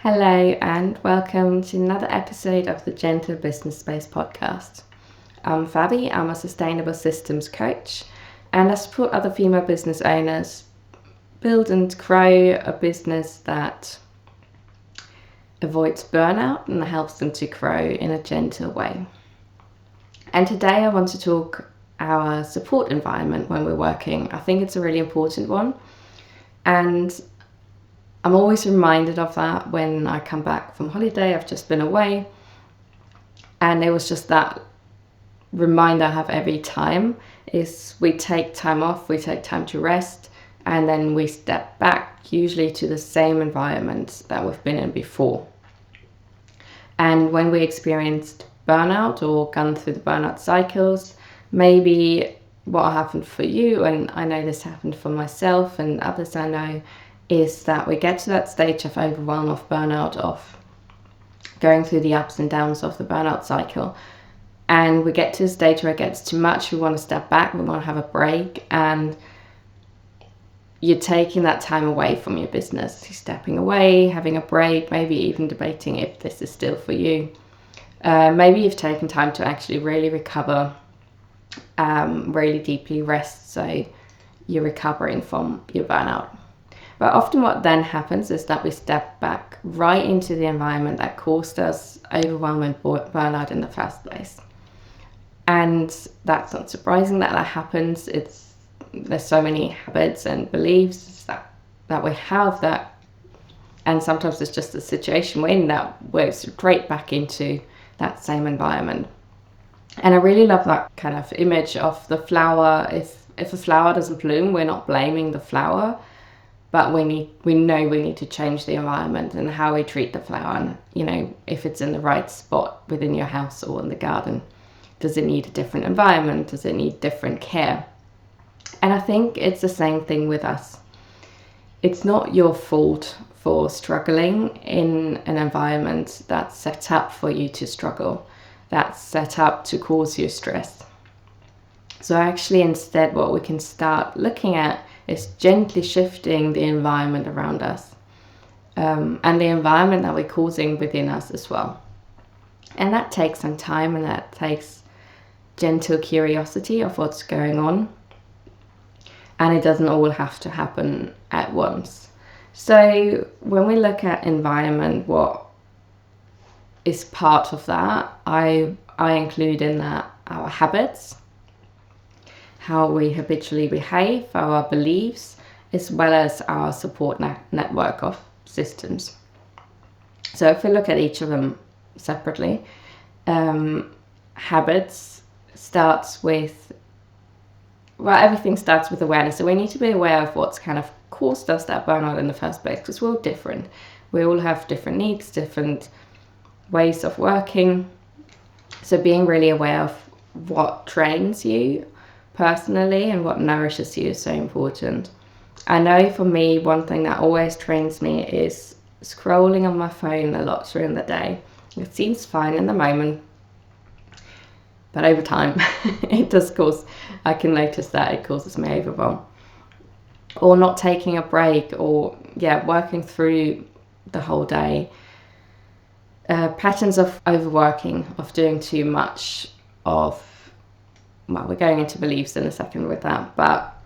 Hello, and welcome to another episode of the Gentle Business Space podcast. I'm Fabi, I'm a sustainable systems coach, and I support other female business owners build and grow a business that avoids burnout and helps them to grow in a gentle way. And today I want to talk our support environment when we're working. I think it's a really important one, and I'm always reminded of that when I come back from holiday. I've just been away, and it was just that reminder I have every time is we take time off, we take time to rest, and then we step back, usually to the same environment that we've been in before. And when we experienced burnout or gone through the burnout cycles, maybe what happened for you, and I know this happened for myself and others I know, is that we get to that stage of overwhelm, of burnout, of going through the ups and downs of the burnout cycle. And we get to a stage where it gets too much, we want to step back, we want to have a break, and you're taking that time away from your business. You're stepping away, having a break, maybe even debating if this is still for you. Maybe you've taken time to actually really recover, really deeply rest, so you're recovering from your burnout. But often what then happens is that we step back right into the environment that caused us overwhelm and burnout in the first place. And that's not surprising that happens. There's so many habits and beliefs that we have that, and sometimes it's just a situation we're in that we're straight back into that same environment. And I really love that kind of image of the flower. If a flower doesn't bloom, we're not blaming the flower, but we know we need to change the environment and how we treat the flower, and if it's in the right spot within your house or in the garden. Does it need a different environment? Does it need different care? And I think it's the same thing with us. It's not your fault for struggling in an environment that's set up for you to struggle, that's set up to cause you stress. So actually, instead, what we can start looking at is gently shifting the environment around us, and the environment that we're causing within us as well. And that takes some time, and that takes gentle curiosity of what's going on. And it doesn't all have to happen at once. So when we look at environment, what is part of that, I include in that our habits, how we habitually behave, our beliefs, as well as our support network of systems. So if we look at each of them separately, habits starts with, everything starts with awareness. So we need to be aware of what's kind of caused us that burnout in the first place, because we're all different. We all have different needs, different ways of working. So being really aware of what drains you personally and what nourishes you is so important. I know for me, one thing that always drains me is scrolling on my phone a lot during the day. It seems fine in the moment, but over time I can notice that it causes me overwhelm. Or not taking a break, or working through the whole day. Patterns of overworking, of doing too much, we're going into beliefs in a second with that, but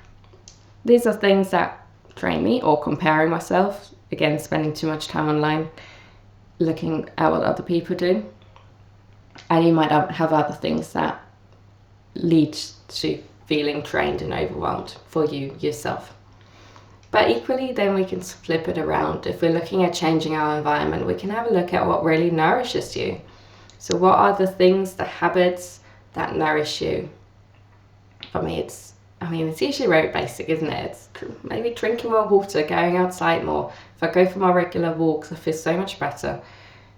these are things that drain me. Or comparing myself, again, spending too much time online, looking at what other people do. And you might have other things that lead to feeling drained and overwhelmed for yourself. But equally, then we can flip it around. If we're looking at changing our environment, we can have a look at what really nourishes you. So what are the things, the habits that nourish you? For me, it's usually very basic, isn't it? It's maybe drinking more water, going outside more. If I go for my regular walks, I feel so much better.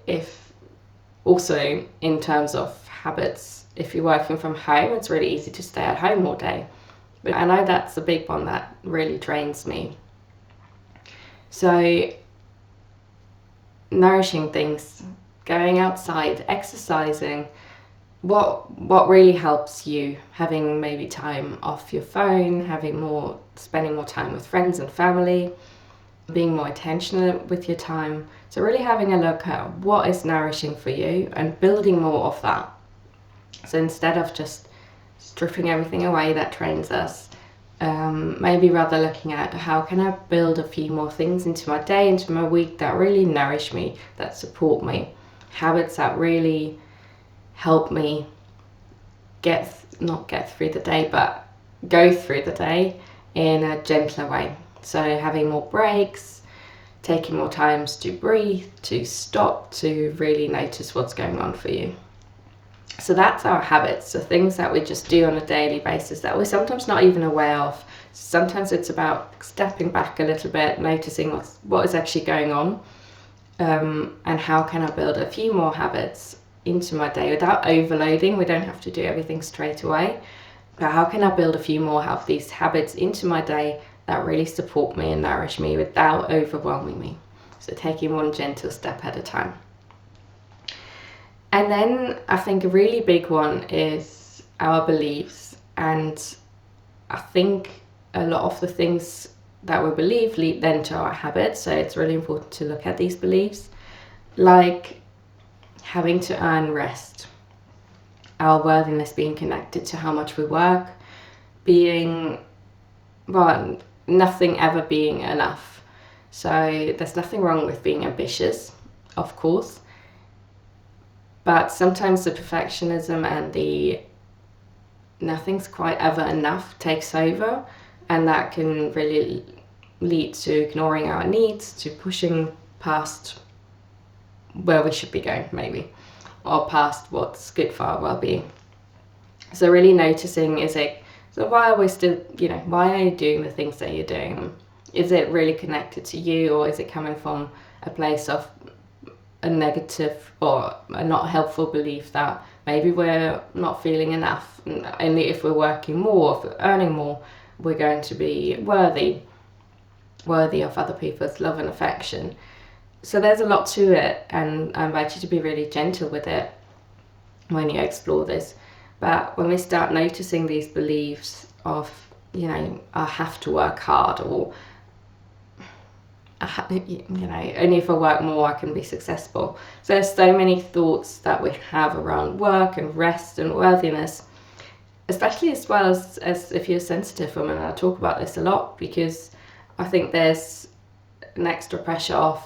If also in terms of habits, if you're working from home, it's really easy to stay at home all day. But I know that's a big one that really drains me. So nourishing things, going outside, exercising, what really helps you, having maybe time off your phone, spending more time with friends and family, being more intentional with your time. So really having a look at what is nourishing for you and building more of that. So instead of just stripping everything away that drains us, maybe rather looking at how can I build a few more things into my day, into my week that really nourish me, that support me, habits that really help me not get through the day, but go through the day in a gentler way. So having more breaks, taking more times to breathe, to stop, to really notice what's going on for you. So that's our habits, the things that we just do on a daily basis that we're sometimes not even aware of. Sometimes it's about stepping back a little bit, noticing what is actually going on, and how can I build a few more habits into my day without overloading. We don't have to do everything straight away, but how can I build a few more of these habits into my day that really support me and nourish me without overwhelming me. So taking one gentle step at a time. And then I think a really big one is our beliefs. And I think a lot of the things that we believe lead then to our habits. So it's really important to look at these beliefs, like having to earn rest, our worthiness being connected to how much we work, nothing ever being enough. So there's nothing wrong with being ambitious, of course. But sometimes the perfectionism and the nothing's quite ever enough takes over, and that can really lead to ignoring our needs, to pushing past where we should be going, maybe, or past what's good for our well-being. So really noticing, why are we still, why are you doing the things that you're doing? Is it really connected to you, or is it coming from a place of a negative or a not helpful belief that maybe we're not feeling enough, and only if we're working more, if we're earning more, we're going to be worthy of other people's love and affection. So there's a lot to it, and I invite you to be really gentle with it when you explore this. But when we start noticing these beliefs of, I have to work hard, or only if I work more I can be successful. So there's so many thoughts that we have around work and rest and worthiness, especially as well as if you're a sensitive woman. I talk about this a lot because I think there's an extra pressure of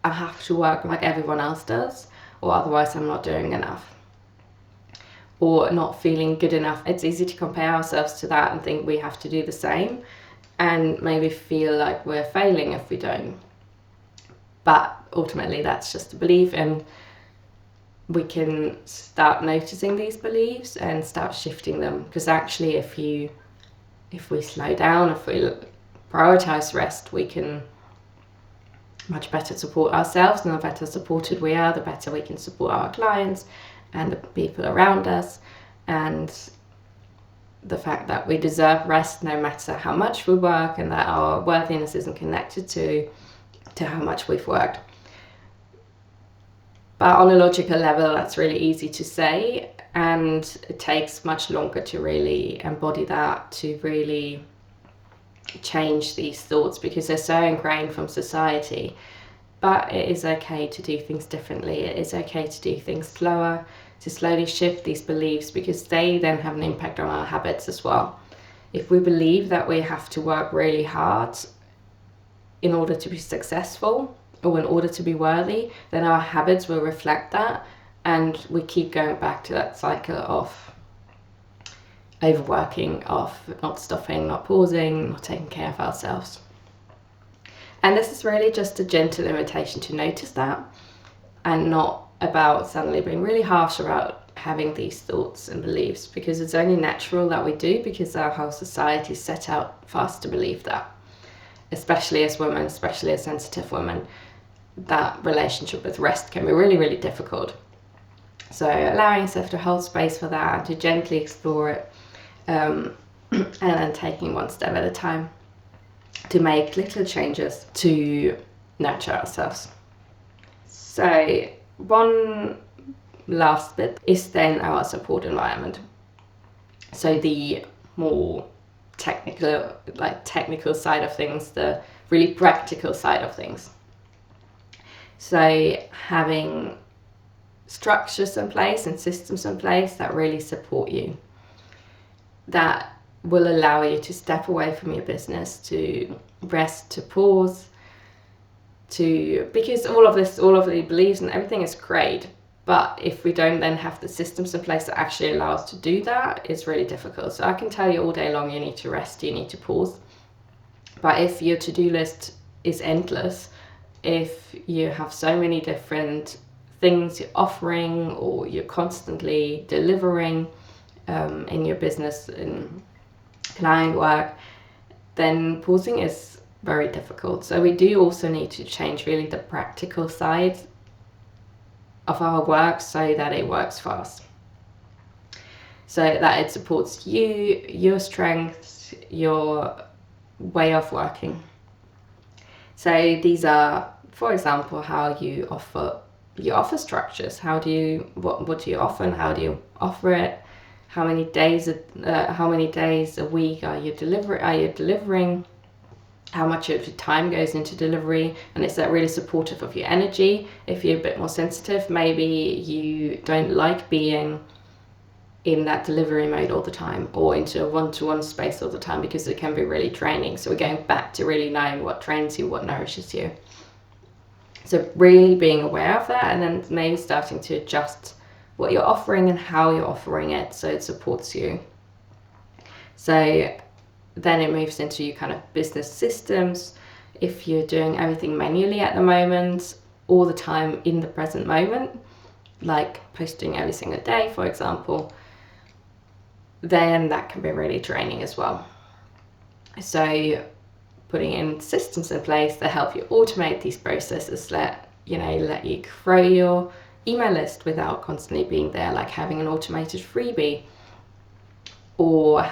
I have to work like everyone else does, or otherwise I'm not doing enough, or not feeling good enough. It's easy to compare ourselves to that and think we have to do the same, and maybe feel like we're failing if we don't. But ultimately that's just a belief, and we can start noticing these beliefs and start shifting them. Because actually if we slow down, if we prioritize rest, we can much better support ourselves, and the better supported we are, the better we can support our clients and the people around us. And the fact that we deserve rest no matter how much we work, and that our worthiness isn't connected to how much we've worked. But on a logical level, that's really easy to say, and it takes much longer to really embody that, to really change these thoughts, because they're so ingrained from society. But it is okay to do things differently. It is okay to do things slower, to slowly shift these beliefs, because they then have an impact on our habits as well. If we believe that we have to work really hard in order to be successful, or in order to be worthy, then our habits will reflect that, and we keep going back to that cycle of overworking, of not stopping, not pausing, not taking care of ourselves. And this is really just a gentle invitation to notice that, and not about suddenly being really harsh about having these thoughts and beliefs, because it's only natural that we do, because our whole society is set out for us to believe that, especially as women, especially as sensitive women. That relationship with rest can be really, really difficult. So allowing yourself to hold space for that, to gently explore it, and then taking one step at a time to make little changes to nurture ourselves. So one last bit is then our support environment. So the more technical side of things, the really practical side of things. So having structures in place and systems in place that really support you, that will allow you to step away from your business, to rest, to pause, because all of the beliefs and everything is great, but if we don't then have the systems in place that actually allow us to do that, it's really difficult. So I can tell you all day long, you need to rest, you need to pause. But if your to-do list is endless, if you have so many different things you're offering or you're constantly delivering in your business, in client work, then pausing is very difficult. So we do also need to change really the practical side of our work so that it works for us, so that it supports you, your strengths, your way of working. So these are, for example, how you offer structures. What do you offer and how do you offer it? How many days a week are you delivering? How much of your time goes into delivery, and is that really supportive of your energy? If you're a bit more sensitive, maybe you don't like being in that delivery mode all the time or into a one-to-one space all the time, because it can be really draining. So we're going back to really knowing what trains you, what nourishes you. So really being aware of that, and then maybe starting to adjust what you're offering and how you're offering it so it supports you. So then it moves into your kind of business systems. If you're doing everything manually at the moment, all the time in the present moment, like posting every single day, for example, then that can be really draining as well. So putting in systems in place that help you automate these processes, let you grow your email list without constantly being there, like having an automated freebie, or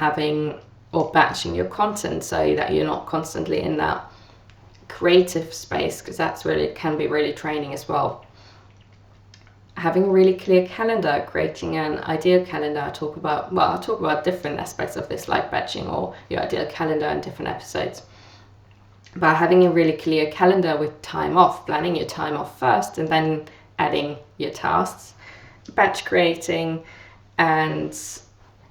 batching your content so that you're not constantly in that creative space, because that's really can be really draining as well. Having a really clear calendar, creating an ideal calendar. I'll talk about different aspects of this, like batching or your ideal calendar in different episodes. But having a really clear calendar with time off, planning your time off first and then adding your tasks, batch creating, and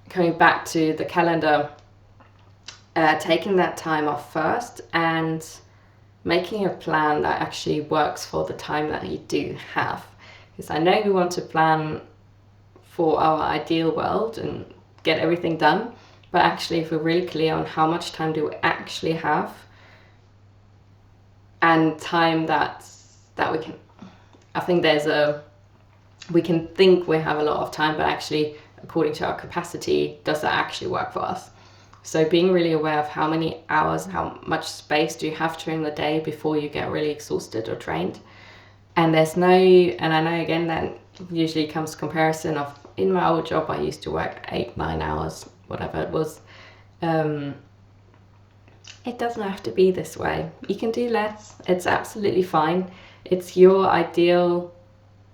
coming back to the calendar, taking that time off first and making a plan that actually works for the time that you do have. Because I know we want to plan for our ideal world and get everything done, but actually if we're really clear on how much time do we actually have, and time that we can, I think we can think we have a lot of time, but actually according to our capacity, does that actually work for us? So being really aware of how many hours, how much space do you have during the day before you get really exhausted or drained. And I know again that usually comes comparison of, in my old job I used to work 8-9 hours, whatever it was. It doesn't have to be this way. You can do less. It's absolutely fine. It's your ideal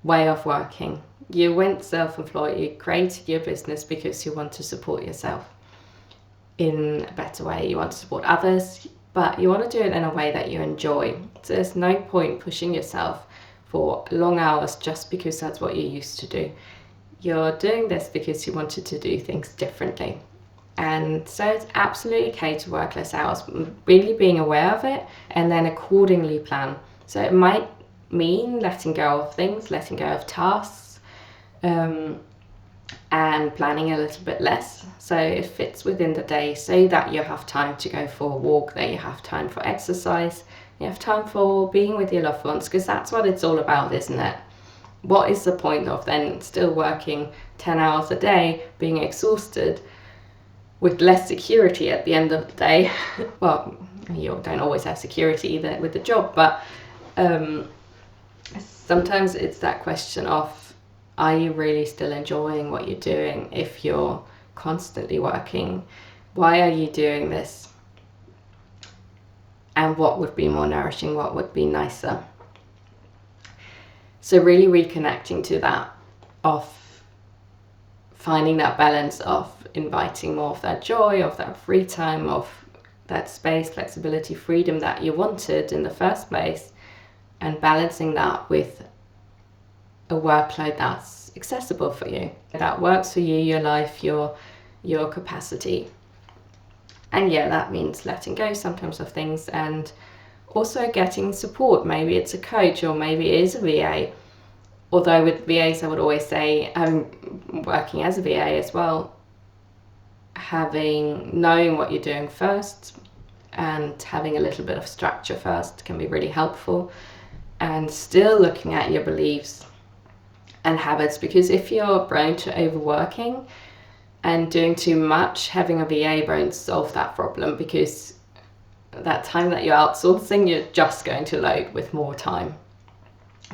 way of working. You went self-employed, you created your business because you want to support yourself in a better way. You want to support others, but you want to do it in a way that you enjoy. So there's no point pushing yourself for long hours just because that's what you used to do. You're doing this because you wanted to do things differently. And so it's absolutely okay to work less hours, really being aware of it and then accordingly plan. So it might mean letting go of things, letting go of tasks, and planning a little bit less so it fits within the day, so that you have time to go for a walk, that you have time for exercise, you have time for being with your loved ones, because that's what it's all about, isn't it? What is the point of then still working 10 hours a day, being exhausted, with less security at the end of the day? Well, you don't always have security either with the job, but sometimes it's that question of, are you really still enjoying what you're doing if you're constantly working? Why are you doing this? And what would be more nourishing? What would be nicer? So really reconnecting to that, of finding that balance of inviting more of that joy, of that free time, of that space, flexibility, freedom that you wanted in the first place, and balancing that with a workload that's accessible for you, that works for you, your life, your capacity. And yeah, that means letting go sometimes of things, and also getting support. Maybe it's a coach, or maybe it is a VA. Although with VAs, I would always say, working as a VA as well, knowing what you're doing first and having a little bit of structure first can be really helpful, and still looking at your beliefs and habits, because if you're prone to overworking and doing too much, having a VA won't solve that problem, because that time that you're outsourcing, you're just going to load with more time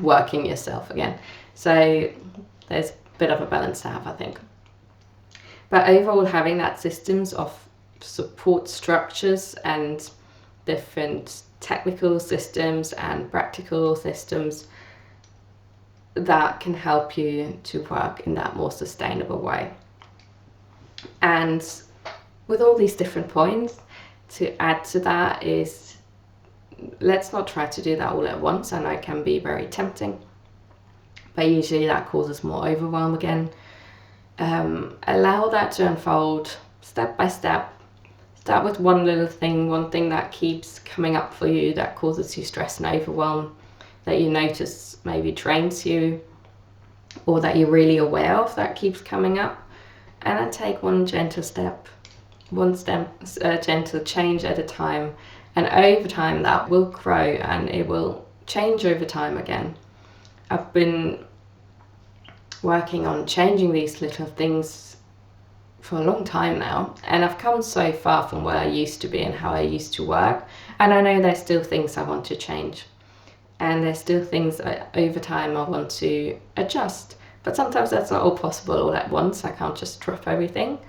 working yourself again. So there's a bit of a balance to have, I think. But overall, having that systems of support structures and different technical systems and practical systems that can help you to work in that more sustainable way. And with all these different points, to add to that is, let's not try to do that all at once. I know it can be very tempting, but usually that causes more overwhelm again. Allow that to unfold step by step. Start with one little thing, one thing that keeps coming up for you, that causes you stress and overwhelm, that you notice maybe drains you, or that you're really aware of that keeps coming up. And then take one gentle step, gentle change at a time. And over time that will grow, and it will change over time again. I've been working on changing these little things for a long time now, and I've come so far from where I used to be and how I used to work. And I know there's still things I want to change, and there's still things over time I want to adjust. But sometimes that's not all possible all at once. I can't just drop everything,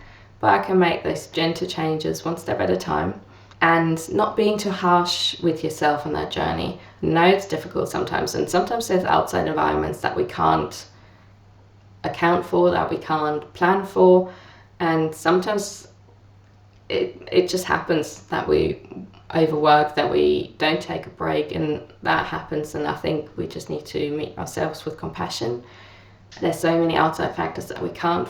but I can make those gentle changes one step at a time, and not being too harsh with yourself on that journey. No, it's difficult sometimes, and sometimes there's outside environments that we can't account for, that we can't plan for, and sometimes it just happens that we overwork, that we don't take a break, and that happens. And I think we just need to meet ourselves with compassion. There's so many outside factors that we can't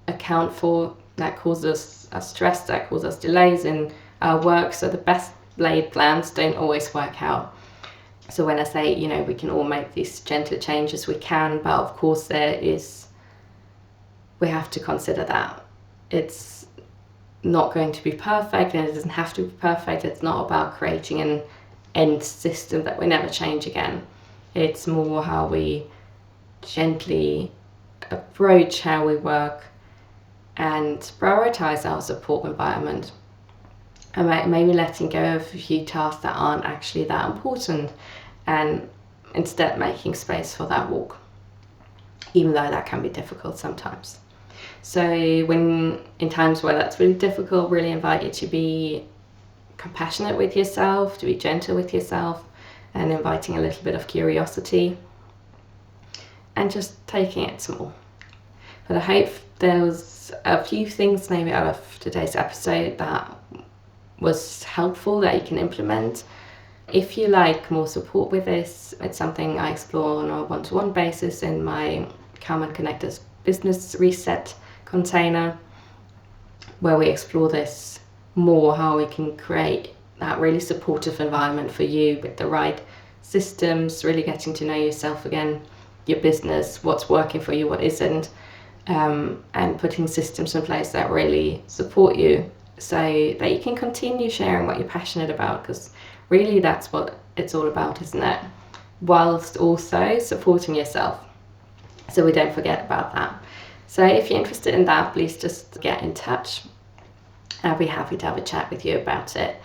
account for that cause us stress, that cause us delays in our work. So the best laid plans don't always work out. So when I say, we can all make these gentle changes, we can, but of course we have to consider that it's not going to be perfect, and it doesn't have to be perfect. It's not about creating an end system that we never change again. It's more how we gently approach how we work and prioritize our support environment, and maybe letting go of a few tasks that aren't actually that important, and instead making space for that walk, even though that can be difficult sometimes. So when in times where that's really difficult, really invite you to be compassionate with yourself, to be gentle with yourself, and inviting a little bit of curiosity, and just taking it small. But I hope there was a few things maybe out of today's episode that was helpful, that you can implement. If you like more support with this, it's something I explore on a one-to-one basis in my Calm and Connectors Business Reset container, where we explore this more, how we can create that really supportive environment for you with the right systems, really getting to know yourself again, your business, what's working for you, what isn't, and putting systems in place that really support you so that you can continue sharing what you're passionate about, because really that's what it's all about, isn't it? Whilst also supporting yourself. So we don't forget about that. So if you're interested in that, please just get in touch. I'll be happy to have a chat with you about it.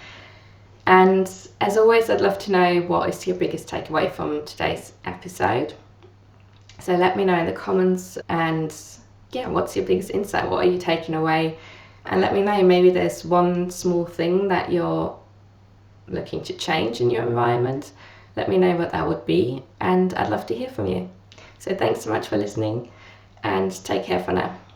And as always, I'd love to know what is your biggest takeaway from today's episode. So let me know in the comments, and what's your biggest insight? What are you taking away? And let me know, maybe there's one small thing that you're looking to change in your environment. Let me know what that would be, and I'd love to hear from you. So thanks so much for listening, and take care for now.